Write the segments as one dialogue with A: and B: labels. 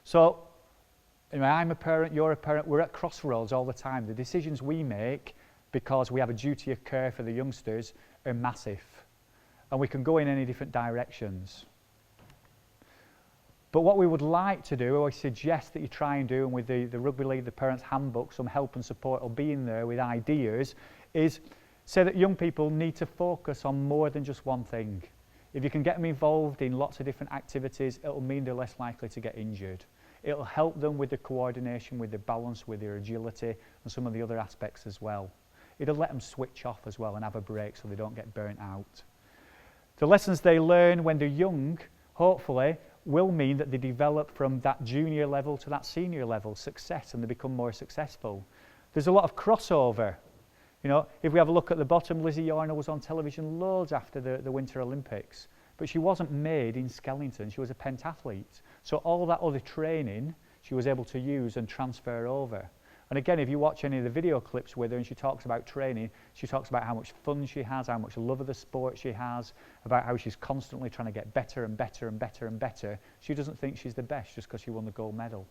A: So, I'm a parent, you're a parent, we're at crossroads all the time. The decisions we make, because we have a duty of care for the youngsters, are massive. And we can go in any different directions. But what we would like to do, or I suggest that you try and do, and with the Rugby League, the Parents' Handbook, some help and support will be in there with ideas, is say that young people need to focus on more than just one thing. If you can get them involved in lots of different activities, it'll mean they're less likely to get injured. It'll help them with the coordination, with the balance, with their agility, and some of the other aspects as well. It'll let them switch off as well and have a break so they don't get burnt out. The lessons they learn when they're young, hopefully, will mean that they develop from that junior level to that senior level success, and they become more successful. There's a lot of crossover. You know, if we have a look at the bottom, Lizzie Yarner was on television loads after the Winter Olympics, but she wasn't made in Skellington. She was a pentathlete. So all that other training she was able to use and transfer over. And again, if you watch any of the video clips with her and she talks about training, she talks about how much fun she has, how much love of the sport she has, about how she's constantly trying to get better and better and better and better. She doesn't think she's the best just because she won the gold medal.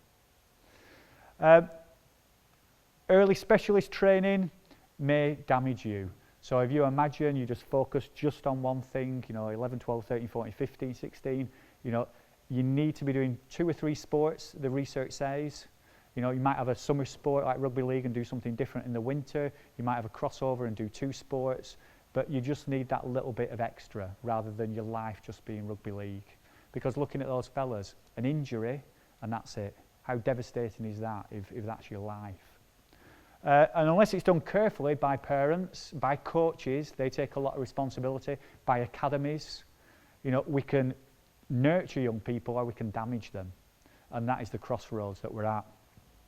A: Early specialist training may damage you. So if you imagine you just focus just on one thing, 11, 12, 13, 14, 15, 16, you need to be doing 2 or 3 sports, the research says. You might have a summer sport like rugby league and do something different in the winter. You might have a crossover and do 2 sports, but you just need that little bit of extra rather than your life just being rugby league. Because looking at those fellas, an injury and that's it. How devastating is that if that's your life? And unless it's done carefully by parents, by coaches, they take a lot of responsibility, by academies, we can nurture young people or we can damage them. And that is the crossroads that we're at.